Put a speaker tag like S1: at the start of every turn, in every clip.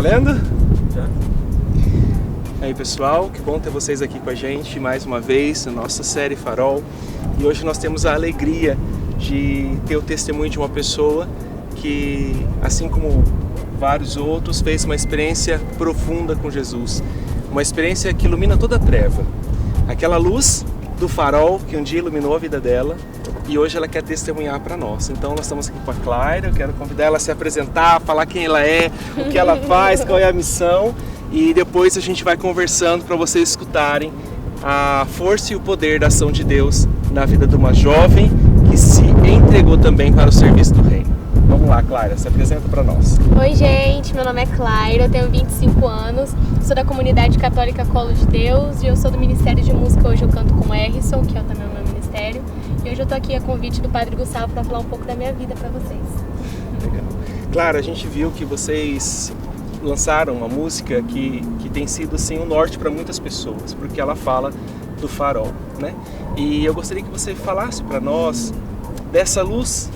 S1: valendo? Já. Aí pessoal, que bom ter vocês aqui com a gente mais uma vez na nossa série Farol. E hoje nós temos a alegria de ter o testemunho de uma pessoa que, assim como vários outros, fez uma experiência profunda com Jesus. Uma experiência que ilumina toda a treva. Aquela luz do farol que um dia iluminou a vida dela e hoje ela quer testemunhar para nós. Então nós estamos aqui com a Clara, eu quero convidar ela a se apresentar, falar quem ela é, o que ela faz, qual é a missão, e depois a gente vai conversando para vocês escutarem a força e o poder da ação de Deus na vida de uma jovem que se entregou também para o serviço do reino. Vamos lá, Clara, se apresenta para nós.
S2: Oi, gente, meu nome é Clara, eu tenho 25 anos, sou da comunidade católica Colo de Deus e eu sou do Ministério de Música. Hoje eu canto com o Erison, que é também o meu ministério, e hoje eu tô aqui a convite do Padre Gustavo para falar um pouco da minha vida para vocês.
S1: Legal. Clara, a gente viu que vocês lançaram uma música que tem sido assim um norte para muitas pessoas, porque ela fala do farol, né? E eu gostaria que você falasse para nós dessa luz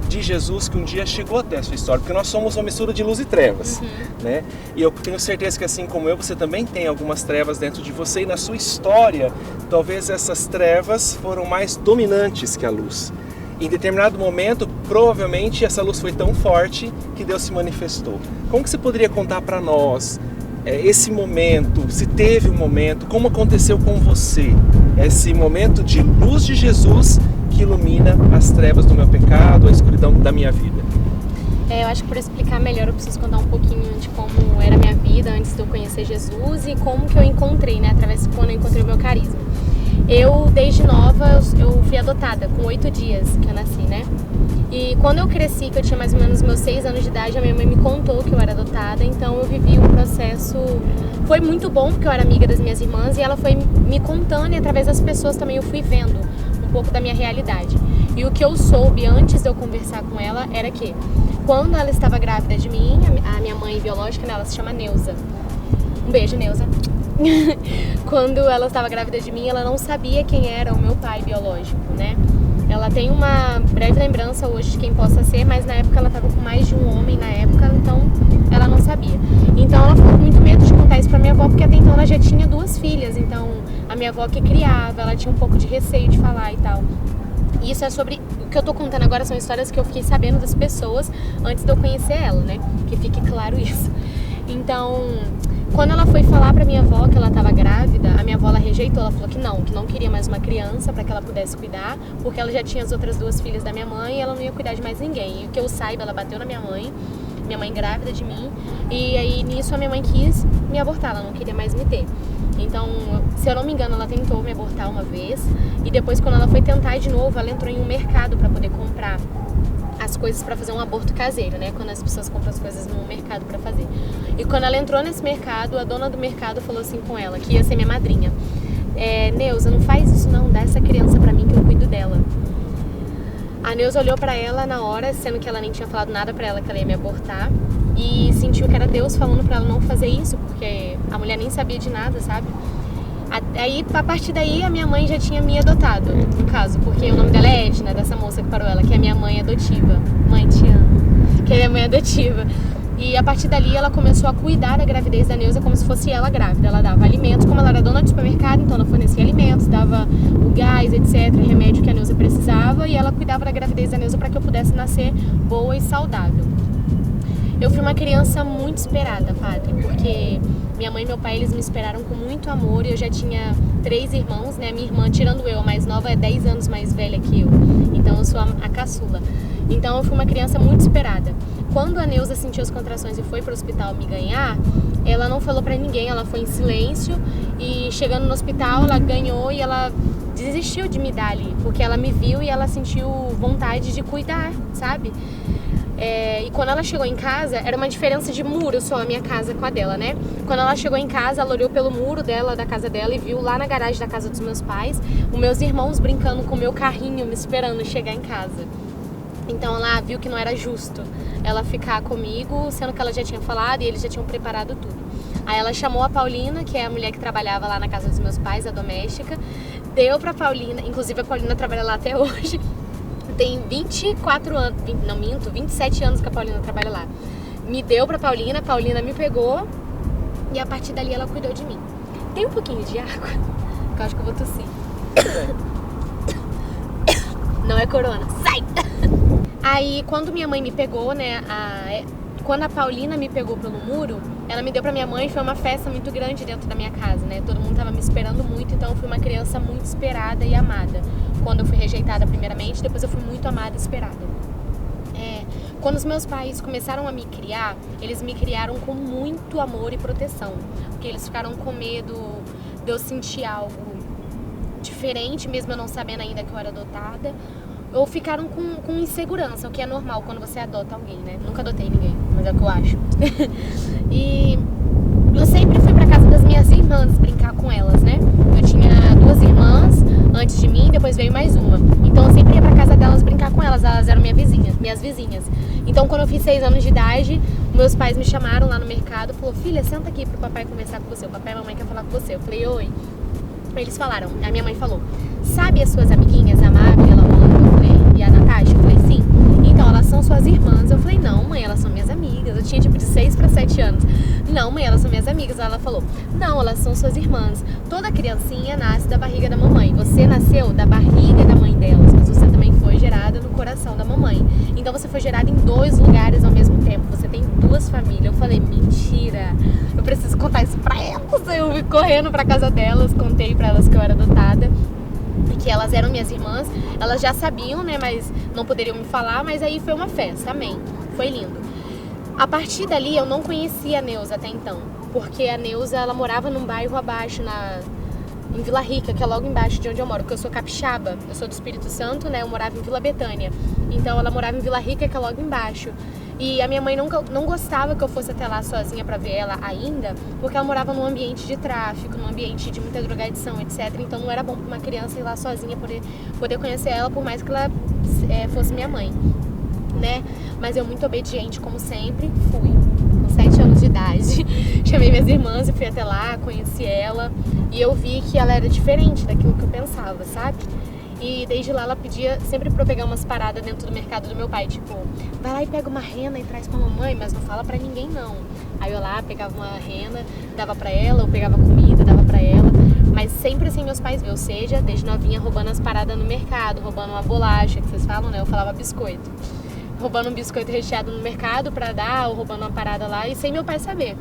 S1: de Jesus que um dia chegou até a sua história, porque nós somos uma mistura de luz e trevas, né? E eu tenho certeza que assim como eu, você também tem algumas trevas dentro de você, e na sua história, talvez essas trevas foram mais dominantes que a luz. Em determinado momento, provavelmente essa luz foi tão forte que Deus se manifestou. Como que você poderia contar para nós esse momento, se teve um momento, como aconteceu com você, esse momento de luz de Jesus que ilumina as trevas do meu pecado, a escuridão da minha vida?
S2: Eu acho que para explicar melhor eu preciso contar um pouquinho de como era a minha vida antes de eu conhecer Jesus e como que eu encontrei, né, através de quando eu encontrei o meu carisma. Eu, desde nova, eu fui adotada, com 8 dias que eu nasci, né? E quando eu cresci, que eu tinha mais ou menos meus 6 anos de idade, a minha mãe me contou que eu era adotada, então eu vivi um processo... Foi muito bom, porque eu era amiga das minhas irmãs, e ela foi me contando, e através das pessoas também eu fui vendo um pouco da minha realidade. E o que eu soube antes de eu conversar com ela era que, quando ela estava grávida de mim, a minha mãe biológica, né, ela se chama Neuza. Um beijo, Neuza. Quando ela estava grávida de mim, ela não sabia quem era o meu pai biológico, né? Ela tem uma breve lembrança hoje de quem possa ser, mas na época ela estava com mais de um homem na época, então ela não sabia. Então ela ficou com muito medo de contar isso pra minha avó, porque até então ela já tinha 2 filhas, então a minha avó que criava, ela tinha um pouco de receio de falar e tal. E isso é sobre... O que eu tô contando agora são histórias que eu fiquei sabendo das pessoas antes de eu conhecer ela, né? Que fique claro isso. Então... Quando ela foi falar pra minha avó que ela estava grávida, a minha avó ela rejeitou, ela falou que não queria mais uma criança para que ela pudesse cuidar, porque ela já tinha as outras 2 filhas da minha mãe e ela não ia cuidar de mais ninguém. E o que eu saiba, ela bateu na minha mãe grávida de mim, e aí nisso a minha mãe quis me abortar, ela não queria mais me ter. Então, se eu não me engano, ela tentou me abortar uma vez, e depois quando ela foi tentar de novo, ela entrou em um mercado para poder comprar as coisas para fazer um aborto caseiro, né? Quando as pessoas compram as coisas no mercado para fazer. E quando ela entrou nesse mercado, a dona do mercado falou assim com ela, que ia ser minha madrinha: Neuza, não faz isso não, dá essa criança para mim que eu cuido dela. A Neuza olhou para ela na hora, sendo que ela nem tinha falado nada para ela que ela ia me abortar, e sentiu que era Deus falando para ela não fazer isso, porque a mulher nem sabia de nada, sabe? Aí, a partir daí, a minha mãe já tinha me adotado, no caso, porque o nome dela é Edna, dessa moça que parou ela, que é minha mãe adotiva. Mãe, te amo. Que é minha mãe adotiva. E a partir dali, ela começou a cuidar da gravidez da Neuza como se fosse ela grávida. Ela dava alimentos, como ela era dona de supermercado, então ela fornecia alimentos, dava o gás, etc., remédio que a Neuza precisava, e ela cuidava da gravidez da Neuza para que eu pudesse nascer boa e saudável. Eu fui uma criança muito esperada, padre, porque minha mãe e meu pai, eles me esperaram com muito amor, e eu já tinha 3 irmãos, né? Minha irmã, tirando eu, a mais nova, é 10 anos mais velha que eu, então eu sou a caçula. Então eu fui uma criança muito esperada. Quando a Neuza sentiu as contrações e foi para o hospital me ganhar, ela não falou para ninguém, ela foi em silêncio, e chegando no hospital ela ganhou e ela desistiu de me dar ali, porque ela me viu e ela sentiu vontade de cuidar, sabe? E quando ela chegou em casa, era uma diferença de muro só a minha casa com a dela, né? Quando ela chegou em casa, ela olhou pelo muro dela, da casa dela, e viu lá na garagem da casa dos meus pais os meus irmãos brincando com o meu carrinho, me esperando chegar em casa. Então ela viu que não era justo ela ficar comigo, sendo que ela já tinha falado e eles já tinham preparado tudo. Aí ela chamou a Paulina, que é a mulher que trabalhava lá na casa dos meus pais, a doméstica, deu pra Paulina, inclusive a Paulina trabalha lá até hoje, tem 24 anos, não minto, 27 anos que a Paulina trabalha lá. me deu pra Paulina, a Paulina me pegou e a partir dali ela cuidou de mim. Tem um pouquinho de água, que eu acho que eu vou tossir. Não é corona, sai! Aí quando minha mãe me pegou, né, quando a Paulina me pegou pelo muro, ela me deu pra minha mãe, foi uma festa muito grande dentro da minha casa, né? Todo mundo tava me esperando muito, então eu fui uma criança muito esperada e amada. Quando eu fui rejeitada primeiramente, depois eu fui muito amada e esperada. Quando os meus pais começaram a me criar, eles me criaram com muito amor e proteção. Porque eles ficaram com medo de eu sentir algo diferente, mesmo eu não sabendo ainda que eu era adotada. Ou ficaram com insegurança, o que é normal quando você adota alguém, né? Nunca adotei ninguém, mas é o que eu acho. E eu sempre fui pra casa das minhas irmãs brincar com elas, né? Eu tinha 2 irmãs antes de mim, depois veio mais uma. Então eu sempre ia pra casa delas brincar com elas eram minhas vizinhas. Então quando eu fiz 6 anos de idade, meus pais me chamaram lá no mercado e falaram: filha, senta aqui pro papai conversar com você, o papai e a mamãe querem falar com você. Eu falei: oi. Eles falaram, a minha mãe falou: sabe as suas amiguinhas, a Magda, a Amanda, eu falei, e a Natasha? Eu falei: sim. Então elas são suas irmãs. Eu falei: não, mãe, elas são minhas amigas. Eu tinha tipo de 6 para 7 anos. Não, mãe, elas são minhas amigas. Ela falou: não, elas são suas irmãs. Toda criancinha nasce da barriga da mamãe. Você nasceu da barriga da mãe delas, mas você também foi gerada no coração da mamãe. Então você foi gerada em 2 lugares ao mesmo tempo. Você tem 2 famílias. Eu falei: mentira, eu preciso contar isso pra elas. Eu fui correndo pra casa delas, contei pra elas que eu era adotada e que elas eram minhas irmãs. Elas já sabiam, né, mas não poderiam me falar. Mas aí foi uma festa, amém, foi lindo. A partir dali eu não conhecia a Neuza até então, porque a Neuza, ela morava num bairro abaixo, em Vila Rica, que é logo embaixo de onde eu moro, porque eu sou capixaba, eu sou do Espírito Santo, né, eu morava em Vila Betânia. Então ela morava em Vila Rica, que é logo embaixo. E a minha mãe não gostava que eu fosse até lá sozinha pra ver ela ainda, porque ela morava num ambiente de tráfico, num ambiente de muita drogadição, etc. Então não era bom pra uma criança ir lá sozinha, poder conhecer ela, por mais que ela fosse minha mãe, né? Mas eu, muito obediente, como sempre, fui. Com 7 anos de idade, chamei minhas irmãs e fui até lá, conheci ela. E eu vi que ela era diferente daquilo que eu pensava, sabe? E desde lá ela pedia sempre pra eu pegar umas paradas dentro do mercado do meu pai, tipo, vai lá e pega uma rena e traz pra mamãe, mas não fala pra ninguém não. Aí eu lá pegava uma rena, dava pra ela, eu pegava comida, dava pra ela, mas sempre sem meus pais ver, ou seja, desde novinha roubando as paradas no mercado, roubando uma bolacha, que vocês falam, né? Eu falava biscoito. Roubando um biscoito recheado no mercado pra dar, ou roubando uma parada lá, e sem meu pai saber.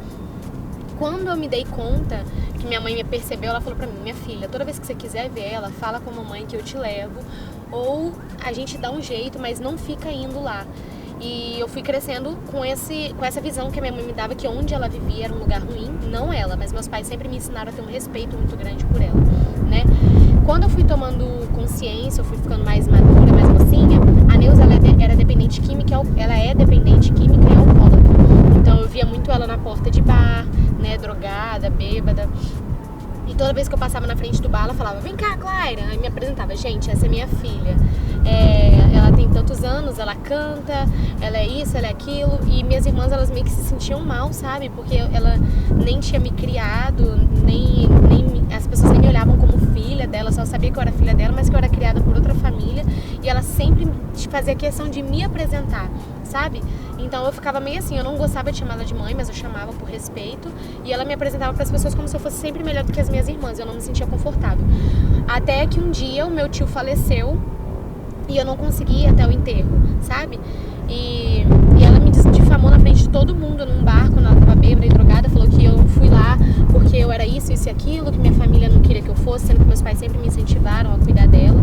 S2: Quando eu me dei conta que minha mãe me percebeu, ela falou pra mim: minha filha, toda vez que você quiser ver ela, fala com a mamãe que eu te levo, ou a gente dá um jeito, mas não fica indo lá. E eu fui crescendo com essa visão que a minha mãe me dava, que onde ela vivia era um lugar ruim, não ela, mas meus pais sempre me ensinaram a ter um respeito muito grande por ela, né? Quando eu fui tomando consciência, eu fui ficando mais madura, mais mocinha, a Neuza, ela era dependente química, ela é dependente química e alcoólatra. Então eu via muito ela na porta de bar, né, drogada, bêbada. E toda vez que eu passava na frente do bar, ela falava: vem cá, Clara. Aí me apresentava: gente, essa é minha filha. Ela tem tantos anos, ela canta, ela é isso, ela é aquilo. E minhas irmãs, elas meio que se sentiam mal, sabe? Porque ela nem tinha me criado, as pessoas nem me olhavam como filha dela, só sabia que eu era filha dela, mas que eu era criada por outra família. E ela sempre fazia questão de me apresentar, sabe? Então eu ficava meio assim, eu não gostava de chamar ela de mãe, mas eu chamava por respeito. E ela me apresentava para as pessoas como se eu fosse sempre melhor do que as minhas irmãs. Eu não me sentia confortável. Até que um dia o meu tio faleceu e eu não consegui ir até o enterro, sabe? E ela me difamou na frente de todo mundo num bar, quando ela tava bêbada e drogada. Falou que eu fui lá porque eu era isso e aquilo, que minha família não queria que eu fosse, sendo que meus pais sempre me incentivaram a cuidar dela,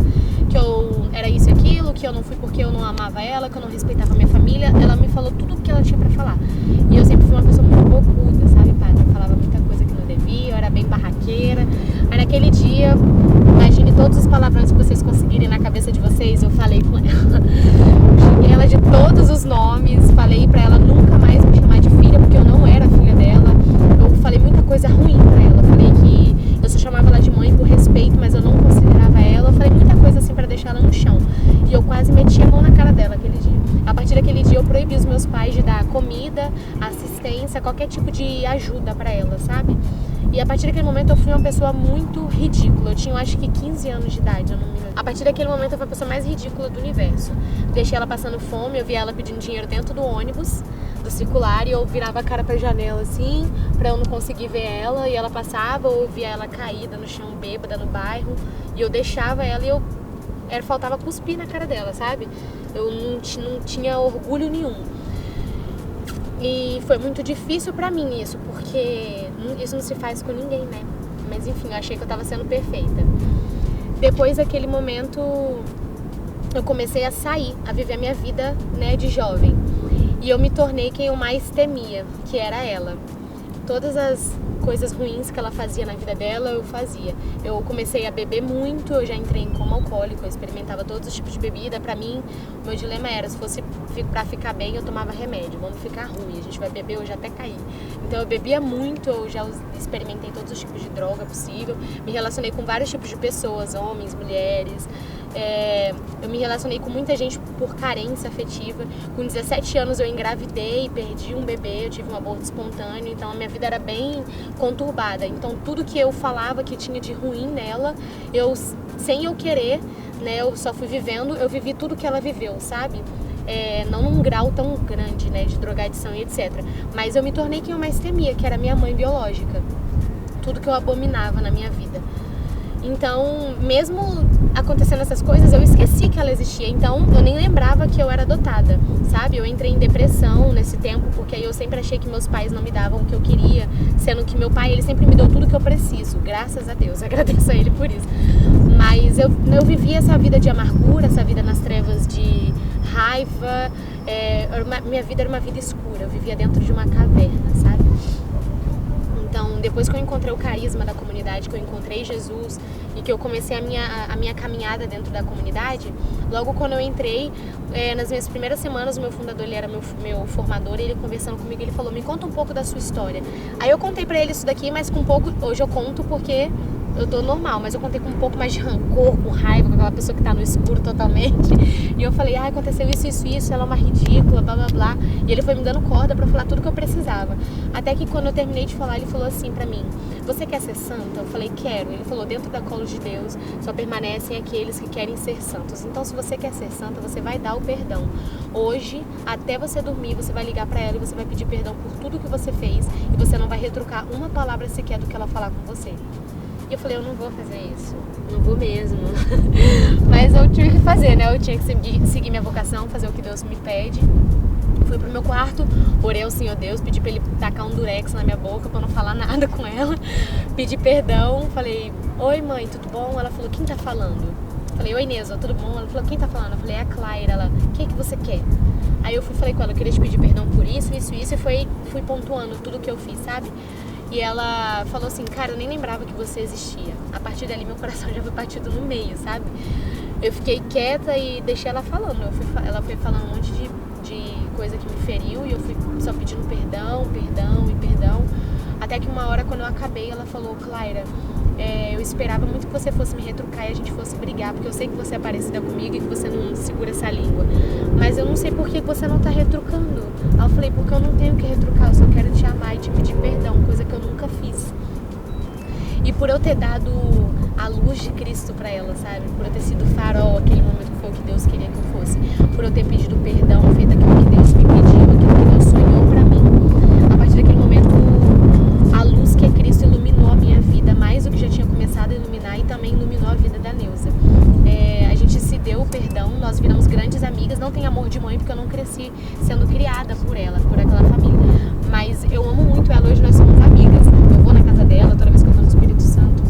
S2: que eu era isso e aquilo, que eu não fui porque eu não amava ela, que eu não respeitava a minha família. Ela me falou tudo o que ela tinha pra falar. E eu sempre fui uma pessoa muito bocuda, sabe, padre? Eu falava muita coisa que não devia, eu era bem barraqueira. Aí naquele dia, imagine todos os palavrões que vocês conseguirem na cabeça de vocês, eu falei com ela. Xinguei ela de todos os nomes, falei pra ela nunca mais me chamar de filha, porque eu não era filha dela. Eu falei muita coisa ruim pra ela. Falei que eu só chamava ela de mãe por respeito, mas eu não considerava ela. Eu falei muita coisa assim pra deixar ela no chão. E eu quase meti a mão na cara dela aquele dia. A partir daquele dia eu proibi os meus pais de dar comida, assistência, qualquer tipo de ajuda pra ela, sabe? E a partir daquele momento eu fui uma pessoa muito ridícula. Eu tinha, acho que 15 anos de idade, eu não me lembro. A partir daquele momento eu fui a pessoa mais ridícula do universo. Deixei ela passando fome, eu vi ela pedindo dinheiro dentro do ônibus, do circular e eu virava a cara pra janela assim, pra eu não conseguir ver ela, e ela passava, ou eu via ela caída no chão, bêbada no bairro, e eu deixava ela e faltava cuspir na cara dela, sabe? Eu não tinha orgulho nenhum. E foi muito difícil pra mim isso, porque isso não se faz com ninguém, né? Mas enfim, eu achei que eu tava sendo perfeita. Depois daquele momento, eu comecei a sair, a viver a minha vida, né, de jovem. E eu me tornei quem eu mais temia, que era ela. Todas as coisas ruins que ela fazia na vida dela, eu fazia. Eu comecei a beber muito, eu já entrei em coma alcoólico, eu experimentava todos os tipos de bebida. Pra mim, o meu dilema era, se fosse pra ficar bem, eu tomava remédio. Vamos ficar ruim, a gente vai beber hoje até cair. Então eu bebia muito, eu já experimentei todos os tipos de droga possível. Me relacionei com vários tipos de pessoas, homens, mulheres. Eu me relacionei com muita gente por carência afetiva. Com 17 anos eu engravidei, perdi um bebê, eu tive um aborto espontâneo, então a minha vida era bem conturbada. Então tudo que eu falava que tinha de ruim nela, sem eu querer, né, eu só fui vivendo, eu vivi tudo que ela viveu, sabe? Não num grau tão grande, né, de drogadição e etc. Mas eu me tornei quem eu mais temia, que era minha mãe biológica. Tudo que eu abominava na minha vida. Então, mesmo acontecendo essas coisas, eu esqueci que ela existia. Então, eu nem lembrava que eu era adotada, sabe? Eu entrei em depressão nesse tempo, porque aí eu sempre achei que meus pais não me davam o que eu queria, sendo que meu pai, ele sempre me deu tudo que eu preciso. Graças a Deus, agradeço a ele por isso. Mas eu vivia essa vida de amargura, essa vida nas trevas de raiva. Minha vida era uma vida escura, eu vivia dentro de uma caverna, sabe? Então, depois que eu encontrei o carisma da comunidade, que eu encontrei Jesus e que eu comecei a minha caminhada dentro da comunidade, logo quando eu entrei, nas minhas primeiras semanas, o meu fundador, ele era meu formador, e ele conversando comigo, ele falou, me conta um pouco da sua história. Aí eu contei pra ele isso daqui, mas com um pouco, hoje eu conto porque eu tô normal, mas eu contei com um pouco mais de rancor, com raiva, com aquela pessoa que tá no escuro totalmente. E eu falei, aconteceu isso, ela é uma ridícula, blá blá blá. E ele foi me dando corda pra falar tudo que eu precisava. Até que quando eu terminei de falar, ele falou assim pra mim, você quer ser santa? Eu falei, quero. Ele falou, dentro da colo de Deus só permanecem aqueles que querem ser santos. Então, se você quer ser santa, você vai dar o perdão. Hoje, até você dormir, você vai ligar pra ela e você vai pedir perdão por tudo que você fez, e você não vai retrucar uma palavra sequer do que ela falar com você. E eu falei, eu não vou fazer isso, não vou mesmo. Mas eu tive que fazer, né? Eu tinha que seguir minha vocação, fazer o que Deus me pede. Fui pro meu quarto, orei ao Senhor Deus, pedi pra ele tacar um durex na minha boca pra não falar nada com ela. Pedi perdão, falei, oi mãe, tudo bom? Ela falou, quem tá falando? Falei, oi Neuza, tudo bom? Ela falou, quem tá falando? Eu falei, é a Clara. Ela, o que você quer? Aí eu falei com ela, eu queria te pedir perdão por isso, e fui pontuando tudo que eu fiz, sabe? E ela falou assim, cara, eu nem lembrava que você existia. A partir dali meu coração já foi partido no meio, sabe? Eu fiquei quieta e deixei ela falando. Ela foi falando um monte de coisa que me feriu, e eu fui só pedindo perdão. Até que uma hora, quando eu acabei, ela falou, Clara, eu esperava muito que você fosse me retrucar e a gente fosse brigar, porque eu sei que você é parecida comigo e que você não segura essa língua. Mas eu não sei por que você não tá retrucando. Aí eu falei, porque eu não tenho que retrucar, eu só quero te amar e te pedir perdão, coisa que eu nunca fiz. E por eu ter dado a luz de Cristo pra ela, sabe? Por eu ter sido farol, aquele momento que foi o que Deus queria que eu fosse. Por eu ter pedido perdão, feito aquilo que Deus me pediu, aquilo que Deus sonhou pra mim. A partir daquele momento, a luz que é Cristo iluminou a minha vida, mais do que já tinha começado a iluminar, e também iluminou a vida da Neuza. A gente se deu o perdão, nós viramos grandes amigas. Não tem amor de mãe, porque eu não cresci sendo criada por ela, por aquela família. Mas eu amo muito ela, hoje nós somos amigas. Eu vou na casa dela toda vez que eu tô no Espírito Santo.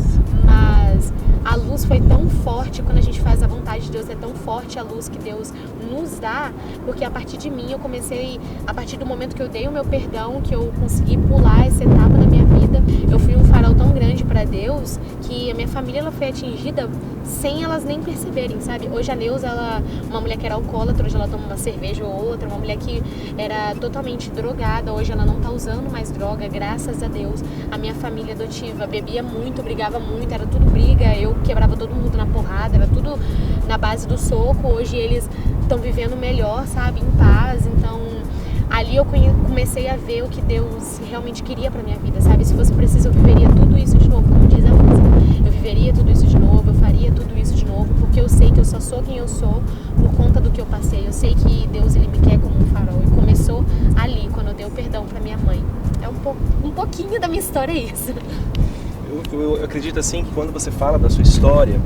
S2: Mas a luz foi tão forte, quando a gente faz a vontade de Deus, é tão forte a luz que Deus nos dá, porque a partir de mim eu comecei, a partir do momento que eu dei o meu perdão, que eu consegui pular essa etapa da minha vida, eu fui um farol tão grande para Deus, que a minha família ela foi atingida sem elas nem perceberem, sabe? Hoje a Neuza, ela, uma mulher que era alcoólatra, hoje ela toma uma cerveja ou outra, uma mulher que era totalmente drogada, hoje ela não tá usando mais droga, graças a Deus. A minha família adotiva bebia muito, brigava muito, era tudo briga, eu quebrava todo mundo na porrada, era tudo na base do soco. Hoje eles estão vivendo melhor, sabe? Em paz. Então ali eu comecei a ver o que Deus realmente queria pra minha vida, sabe? Se fosse preciso eu viveria tudo isso de novo, como diz a música. Eu viveria tudo isso de novo, eu faria tudo isso de novo, porque eu sei que eu só sou quem eu sou por conta do que eu passei. Eu sei que Deus, ele me quer como um farol. E começou ali, quando eu dei o perdão para minha mãe. É um pouquinho da minha história isso.
S1: Eu acredito assim que quando você fala da sua história,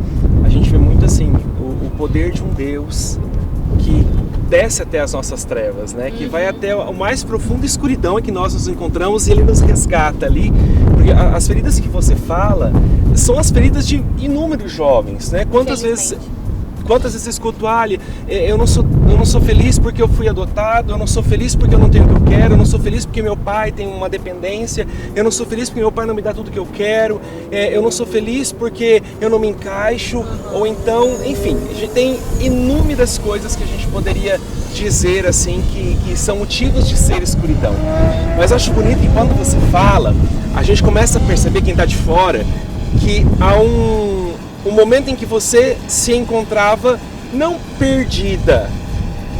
S1: a gente vê muito assim o poder de um Deus que desce até as nossas trevas, né? Que vai até a mais profunda escuridão em que nós nos encontramos e ele nos resgata ali. Porque as feridas que você fala são as feridas de inúmeros jovens, né? Quantas vezes eu escuto, eu não sou feliz porque eu fui adotado, eu não sou feliz porque eu não tenho o que eu quero, eu não sou feliz porque meu pai tem uma dependência, eu não sou feliz porque meu pai não me dá tudo que eu quero, eu não sou feliz porque eu não me encaixo, ou então, enfim, a gente tem inúmeras coisas que a gente poderia dizer assim que são motivos de ser escuridão. Mas acho bonito que quando você fala, a gente começa a perceber, quem está de fora, que há um momento em que você se encontrava não perdida,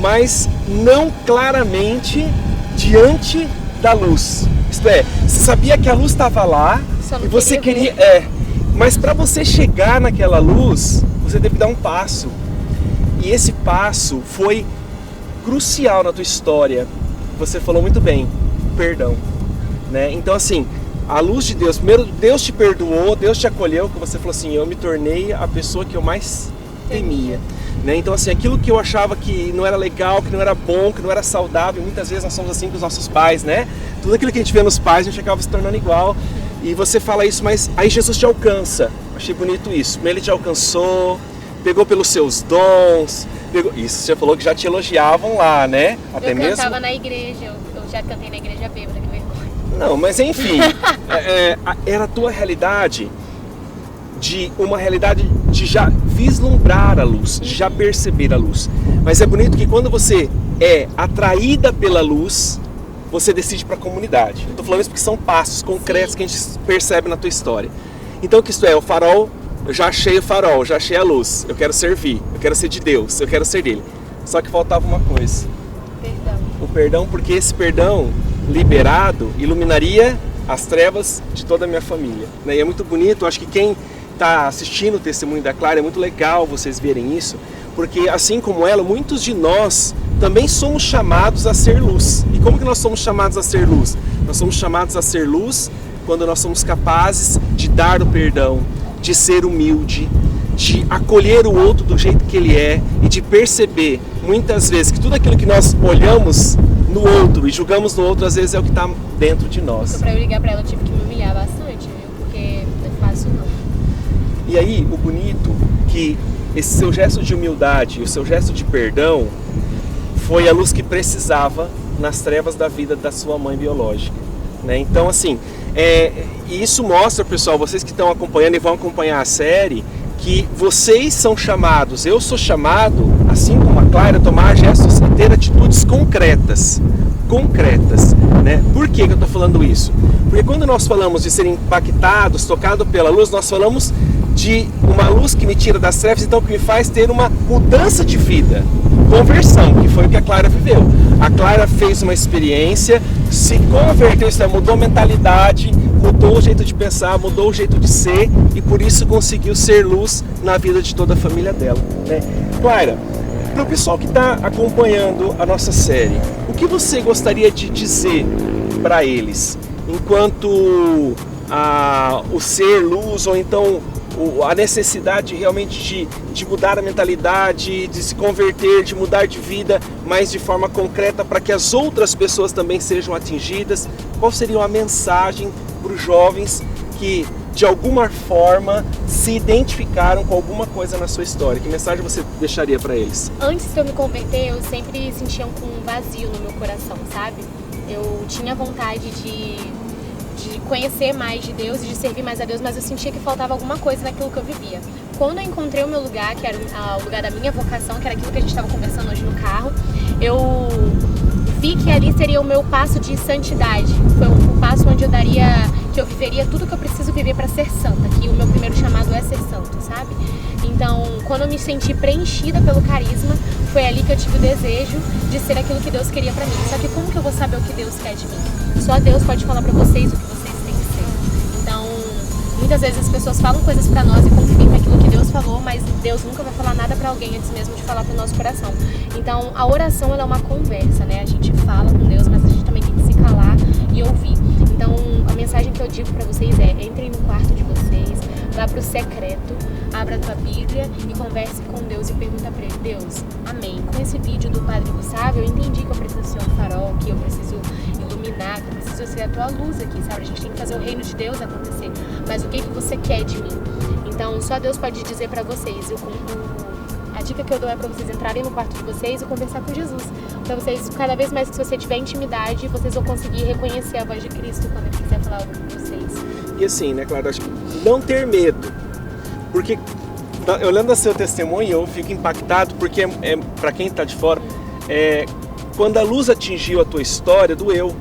S1: mas não claramente diante da luz. Isto é, você sabia que a luz estava lá e você queria... mas para você chegar naquela luz, você teve que dar um passo. E esse passo foi crucial na tua história. Você falou muito bem, perdão, né? Então assim, a luz de Deus, primeiro Deus te perdoou, Deus te acolheu, que você falou assim, eu me tornei a pessoa que eu mais temia, né? Então assim, aquilo que eu achava que não era legal, que não era bom, que não era saudável, muitas vezes nós somos assim com os nossos pais, né? Tudo aquilo que a gente vê nos pais, a gente acaba se tornando igual. E você fala isso, mas aí Jesus te alcança. Achei bonito isso. Ele te alcançou, pegou pelos seus dons, isso você falou que já te elogiavam lá, né?
S2: Até eu mesmo cantava na igreja, eu já cantei na igreja bêbada, que vergonha.
S1: Não, mas enfim, era a tua realidade, uma realidade de já vislumbrar a luz, de já perceber a luz. Mas é bonito que quando você é atraída pela luz, você decide para a comunidade. Eu estou falando isso porque são passos concretos que a gente percebe na tua história. Então o que isto é? O farol, eu já achei o farol, já achei a luz, eu quero servir, eu quero ser de Deus, eu quero ser dele. Só que faltava uma coisa.
S2: Perdão.
S1: O perdão, porque esse perdão liberado iluminaria as trevas de toda a minha família, né? E é muito bonito, acho que quem está assistindo o testemunho da Clara, é muito legal vocês verem isso, porque assim como ela, muitos de nós também somos chamados a ser luz. E como que nós somos chamados a ser luz? Nós somos chamados a ser luz quando nós somos capazes de dar o perdão, de ser humilde, de acolher o outro do jeito que ele é e de perceber muitas vezes que tudo aquilo que nós olhamos no outro e julgamos no outro, às vezes é o que está dentro de nós.
S2: Porque para eu ligar para ela eu tive que me humilhar bastante, viu? Porque não é fácil não.
S1: E aí, o bonito que esse seu gesto de humildade, o seu gesto de perdão, foi a luz que precisava nas trevas da vida da sua mãe biológica, né? Então assim, e isso mostra, pessoal, vocês que estão acompanhando e vão acompanhar a série, que vocês são chamados, eu sou chamado, assim como a Clara, a tomar gestos, a ter atitudes concretas, né? Por que eu estou falando isso? Porque quando nós falamos de ser impactados, tocados pela luz, nós falamos de uma luz que me tira das trevas, então que me faz ter uma mudança de vida, conversão, que foi o que a Clara viveu. A Clara fez uma experiência, se converteu, mudou a mentalidade, mudou o jeito de pensar, mudou o jeito de ser e por isso conseguiu ser luz na vida de toda a família dela, né? Clara, para o pessoal que está acompanhando a nossa série, o que você gostaria de dizer para eles enquanto o ser luz, ou então a necessidade realmente de mudar a mentalidade, de se converter, de mudar de vida, mas de forma concreta para que as outras pessoas também sejam atingidas? Qual seria a mensagem para os jovens que de alguma forma se identificaram com alguma coisa na sua história? Que mensagem você deixaria para eles?
S2: Antes de eu me converter, eu sempre sentia um vazio no meu coração, sabe? Eu tinha vontade de conhecer mais de Deus e de servir mais a Deus, mas eu sentia que faltava alguma coisa naquilo que eu vivia. Quando eu encontrei o meu lugar, que era o lugar da minha vocação, que era aquilo que a gente estava conversando hoje no carro, eu vi que ali seria o meu passo de santidade. Foi o passo onde eu viveria tudo que eu preciso viver para ser santa, que o meu primeiro chamado é ser santo, sabe? Então, quando eu me senti preenchida pelo carisma, foi ali que eu tive o desejo de ser aquilo que Deus queria para mim. Só que como que eu vou saber o que Deus quer de mim? Só Deus pode falar para vocês o que vocês têm que ser. Então, Muitas vezes as pessoas falam coisas pra nós e confirmam aquilo que Deus falou, mas Deus nunca vai falar nada pra alguém antes mesmo de falar pro nosso coração. Então, a oração, ela é uma conversa, né? A gente fala com Deus, mas a gente também tem que se calar e ouvir. Então, a mensagem que eu digo pra vocês é: entrem no quarto de vocês, vá pro secreto, abra a tua Bíblia e converse com Deus e pergunta pra Ele: Deus, amém. Com esse vídeo do Padre Gustavo, eu entendi que eu preciso ser um farol, que eu preciso iluminar, que eu preciso ser a tua luz aqui, sabe? A gente tem que fazer o reino de Deus acontecer. Mas o que você quer de mim? Então, só Deus pode dizer pra vocês. A dica que eu dou é pra vocês entrarem no quarto de vocês e conversar com Jesus. Pra vocês, cada vez mais que você tiver intimidade, vocês vão conseguir reconhecer a voz de Cristo quando Ele quiser falar algo com vocês.
S1: E assim, né, Clara, acho que não ter medo. Porque, olhando o seu testemunho, eu fico impactado, porque para quem está de fora, quando a luz atingiu a tua história, doeu.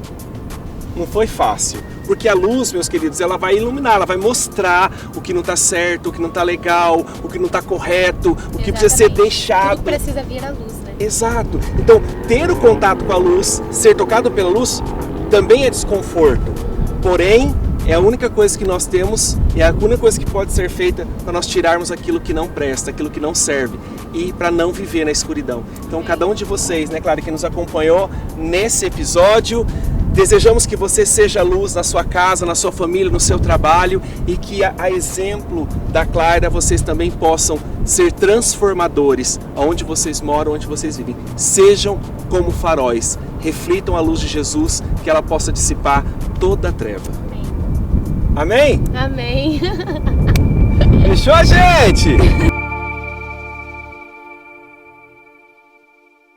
S1: Não foi fácil. Porque a luz, meus queridos, ela vai iluminar, ela vai mostrar o que não está certo, o que não está legal, o que não está correto, o que precisa ser deixado.
S2: Tudo precisa vir à luz, né?
S1: Exato. Então, ter o contato com a luz, ser tocado pela luz, também é desconforto. Porém, é a única coisa que nós temos, é a única coisa que pode ser feita para nós tirarmos aquilo que não presta, aquilo que não serve, e para não viver na escuridão. Então, cada um de vocês, né, claro, que nos acompanhou nesse episódio, desejamos que você seja luz na sua casa, na sua família, no seu trabalho, e que a exemplo da Clara, vocês também possam ser transformadores aonde vocês moram, onde vocês vivem. Sejam como faróis, reflitam a luz de Jesus, que ela possa dissipar toda a treva. Amém?
S2: Amém.
S1: Fechou, gente?